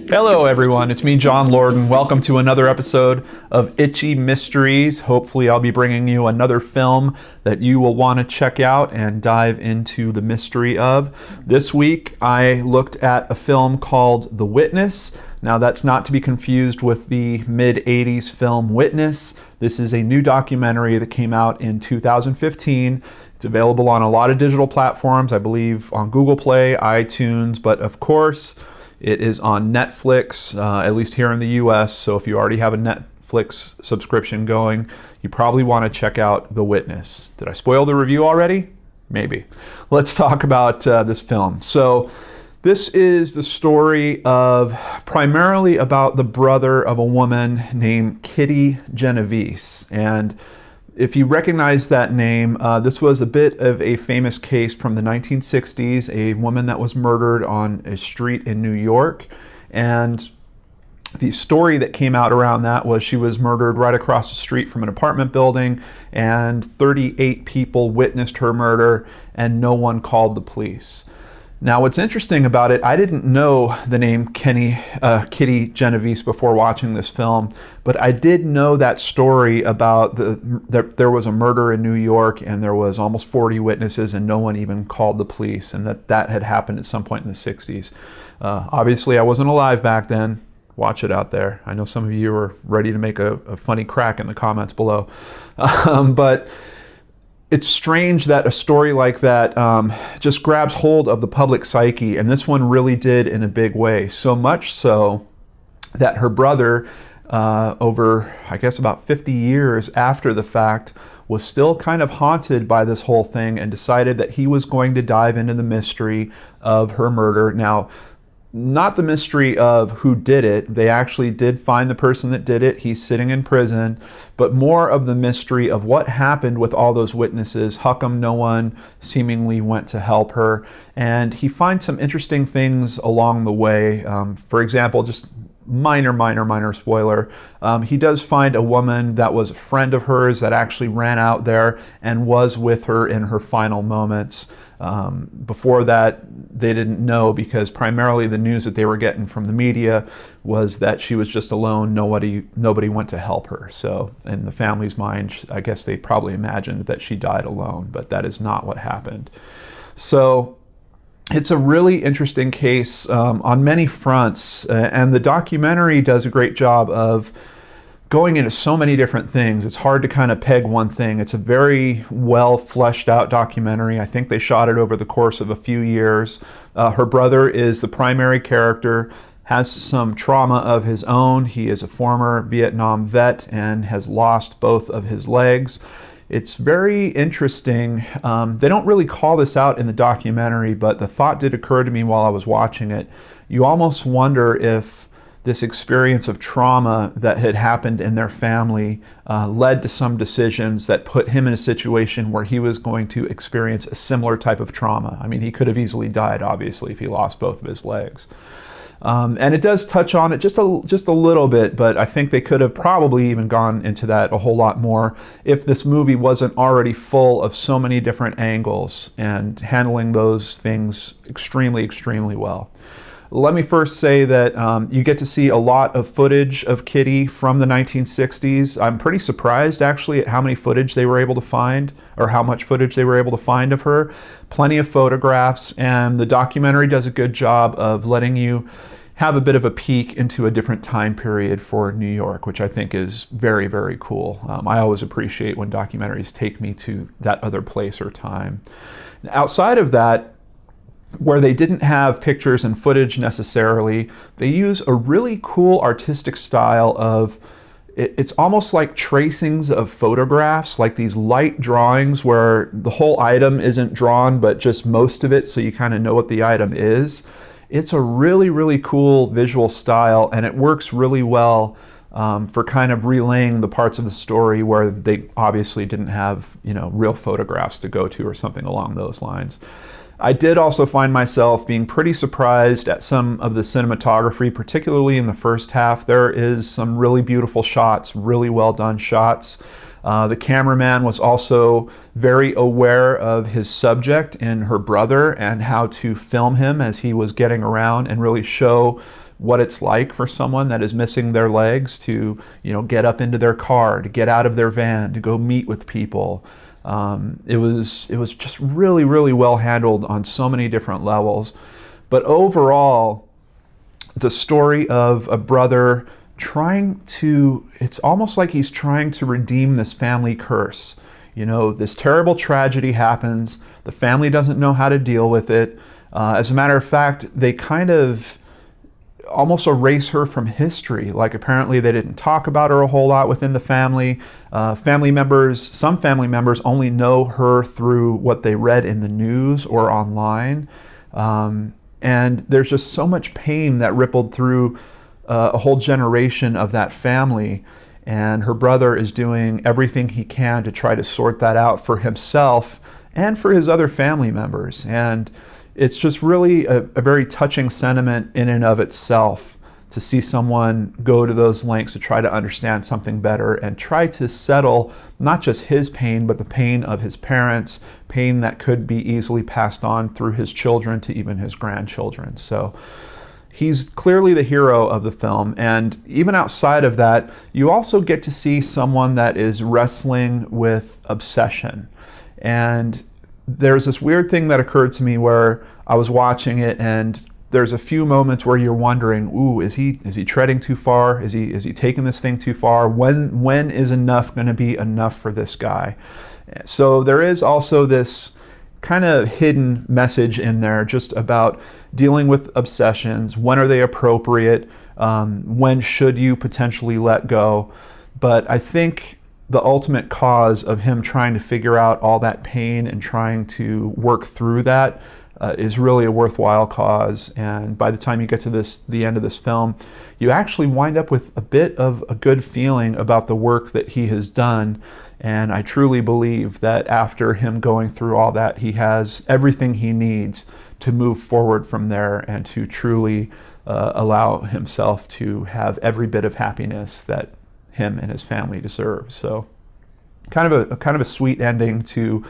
Hello everyone, it's me John Lorden. Welcome to another episode of Itchy Mysteries. Hopefully I'll be bringing you another film that you will want to check out and dive into the mystery of. This week I looked at a film called The Witness. Now that's not to be confused with the mid-80s film Witness. This is a new documentary that came out in 2015. It's available on a lot of digital platforms, I believe on Google Play, iTunes, but of course it is on Netflix, at least here in the US. So if you already have a Netflix subscription going, you probably want to check out The Witness. Did I spoil the review already? Maybe. Let's talk about this film. So this is the story of primarily about the brother of a woman named Kitty Genovese. And if you recognize that name, this was a bit of a famous case from the 1960s, a woman that was murdered on a street in New York. And the story that came out around that was she was murdered right across the street from an apartment building, and 38 people witnessed her murder, and no one called the police. Now, what's interesting about it, I didn't know the name Kitty Genovese before watching this film, but I did know that story about that there was a murder in New York and there was almost 40 witnesses and no one even called the police, and that had happened at some point in the 60s. Obviously, I wasn't alive back then. Watch it out there. I know some of you are ready to make a funny crack in the comments below. But it's strange that a story like that just grabs hold of the public psyche, and this one really did in a big way. So much so that her brother, over, I guess, about 50 years after the fact, was still kind of haunted by this whole thing and decided that he was going to dive into the mystery of her murder. Now, not the mystery of who did it. They actually did find the person that did it. He's sitting in prison. But more of the mystery of what happened with all those witnesses. How come no one seemingly went to help her? And he finds some interesting things along the way. For example, just minor spoiler. He does find a woman that was a friend of hers that actually ran out there and was with her in her final moments. Before that, they didn't know, because primarily the news that they were getting from the media was that she was just alone. Nobody went to help her. So in the family's mind, I guess they probably imagined that she died alone, but that is not what happened. So it's a really interesting case on many fronts, and the documentary does a great job of going into so many different things. It's hard to kind of peg one thing. It's a very well fleshed out documentary. I think they shot it over the course of a few years. Her brother is the primary character, has some trauma of his own. He is a former Vietnam vet and has lost both of his legs. It's very interesting. They don't really call this out in the documentary, but the thought did occur to me while I was watching it. You almost wonder if this experience of trauma that had happened in their family led to some decisions that put him in a situation where he was going to experience a similar type of trauma. I mean, he could have easily died, obviously, if he lost both of his legs. And it does touch on it just a little bit, but I think they could have probably even gone into that a whole lot more if this movie wasn't already full of so many different angles and handling those things extremely well. Let me first say that you get to see a lot of footage of Kitty from the 1960s. I'm pretty surprised, actually, at how many footage they were able to find, or how much footage they were able to find of her. Plenty of photographs, and the documentary does a good job of letting you have a bit of a peek into a different time period for New York, which I think is very cool. I always appreciate when documentaries take me to that other place or time. Outside of that, where they didn't have pictures and footage necessarily, they use a really cool artistic style of, it's almost like tracings of photographs, like these light drawings where the whole item isn't drawn, but just most of it, so you kind of know what the item is. It's a really cool visual style, and it works really well for kind of relaying the parts of the story where they obviously didn't have, real photographs to go to or something along those lines. I did also find myself being pretty surprised at some of the cinematography, particularly in the first half. There is some really beautiful shots, really well done shots. The cameraman was also very aware of his subject in her brother and how to film him as he was getting around and really show what it's like for someone that is missing their legs to, get up into their car, to get out of their van, to go meet with people. It was just really, really well handled on so many different levels. But overall, the story of a brother it's almost like he's trying to redeem this family curse. This terrible tragedy happens. The family doesn't know how to deal with it. As a matter of fact, they kind of almost erase her from history. Like, apparently they didn't talk about her a whole lot within the family. Some family members only know her through what they read in the news or online. And there's just so much pain that rippled through a whole generation of that family. And her brother is doing everything he can to try to sort that out for himself and for his other family members. And it's just really a very touching sentiment in and of itself to see someone go to those lengths to try to understand something better and try to settle not just his pain, but the pain of his parents, pain that could be easily passed on through his children to even his grandchildren. So he's clearly the hero of the film. And even outside of that, you also get to see someone that is wrestling with obsession. And there's this weird thing that occurred to me where I was watching it, and there's a few moments where you're wondering, ooh, is he treading too far? Is he taking this thing too far? When is enough going to be enough for this guy? So there is also this kind of hidden message in there just about dealing with obsessions. When are they appropriate? When should you potentially let go? But I think the ultimate cause of him trying to figure out all that pain and trying to work through that is really a worthwhile cause. And by the time you get to the end of this film, you actually wind up with a bit of a good feeling about the work that he has done. And I truly believe that after him going through all that, he has everything he needs to move forward from there and to truly allow himself to have every bit of happiness that him and his family deserve. So kind of a sweet ending to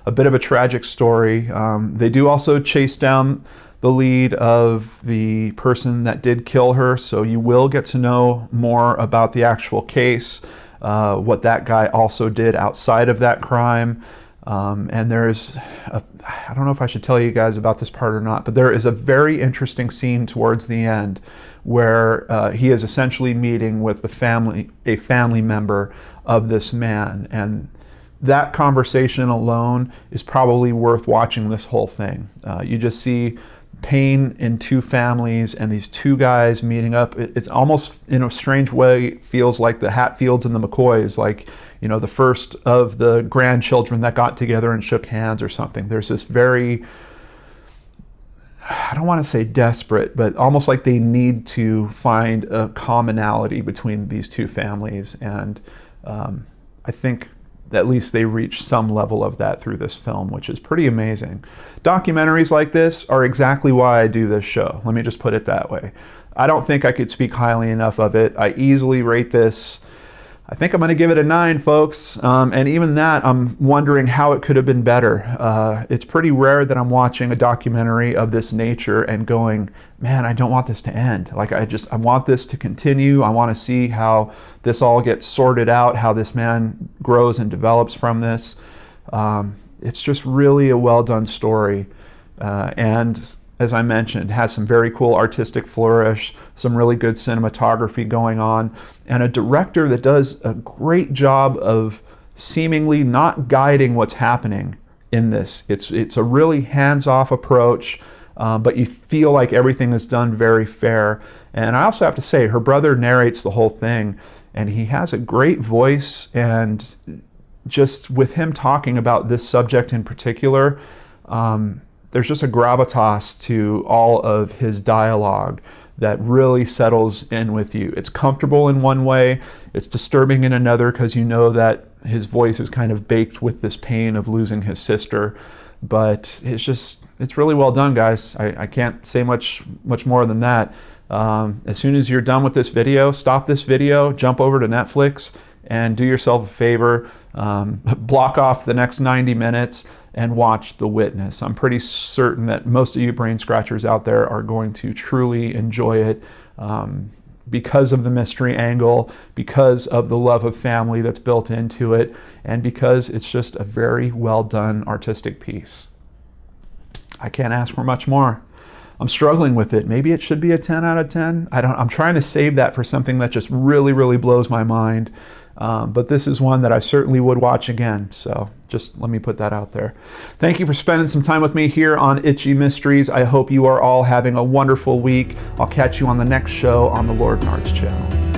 a bit of a tragic story. They do also chase down the lead of the person that did kill her, so you will get to know more about the actual case, what that guy also did outside of that crime. And I don't know if I should tell you guys about this part or not, but there is a very interesting scene towards the end where he is essentially meeting with a family member of this man. And that conversation alone is probably worth watching this whole thing. You just see pain in two families and these two guys meeting up. It's almost, in a strange way, feels like the Hatfields and the McCoys, like, the first of the grandchildren that got together and shook hands or something. There's this very, I don't want to say desperate, but almost like they need to find a commonality between these two families. And I think at least they reach some level of that through this film, which is pretty amazing. Documentaries like this are exactly why I do this show. Let me just put it that way. I don't think I could speak highly enough of it. I easily rate this. I think I'm going to give it a 9, folks. And even that, I'm wondering how it could have been better. It's pretty rare that I'm watching a documentary of this nature and going, man, I don't want this to end. Like, I want this to continue. I want to see how this all gets sorted out, how this man grows and develops from this. It's just really a well done story. And as I mentioned, has some very cool artistic flourish, some really good cinematography going on, and a director that does a great job of seemingly not guiding what's happening in this. It's a really hands-off approach, but you feel like everything is done very fair. And I also have to say, her brother narrates the whole thing, and he has a great voice, and just with him talking about this subject in particular, there's just a gravitas to all of his dialogue that really settles in with you. It's comfortable in one way, it's disturbing in another, because you know that his voice is kind of baked with this pain of losing his sister. But it's really well done, guys. I can't say much more than that. As soon as you're done with this video, stop this video, jump over to Netflix, and do yourself a favor. Block off the next 90 minutes and watch The Witness. I'm pretty certain that most of you brain scratchers out there are going to truly enjoy it because of the mystery angle, because of the love of family that's built into it, and because it's just a very well done artistic piece. I can't ask for much more. I'm struggling with it. Maybe it should be a 10 out of 10. I'm trying to save that for something that just really, really blows my mind. But this is one that I certainly would watch again. So just let me put that out there. Thank you for spending some time with me here on Itchy Mysteries. I hope you are all having a wonderful week. I'll catch you on the next show on the Lord and Arts channel.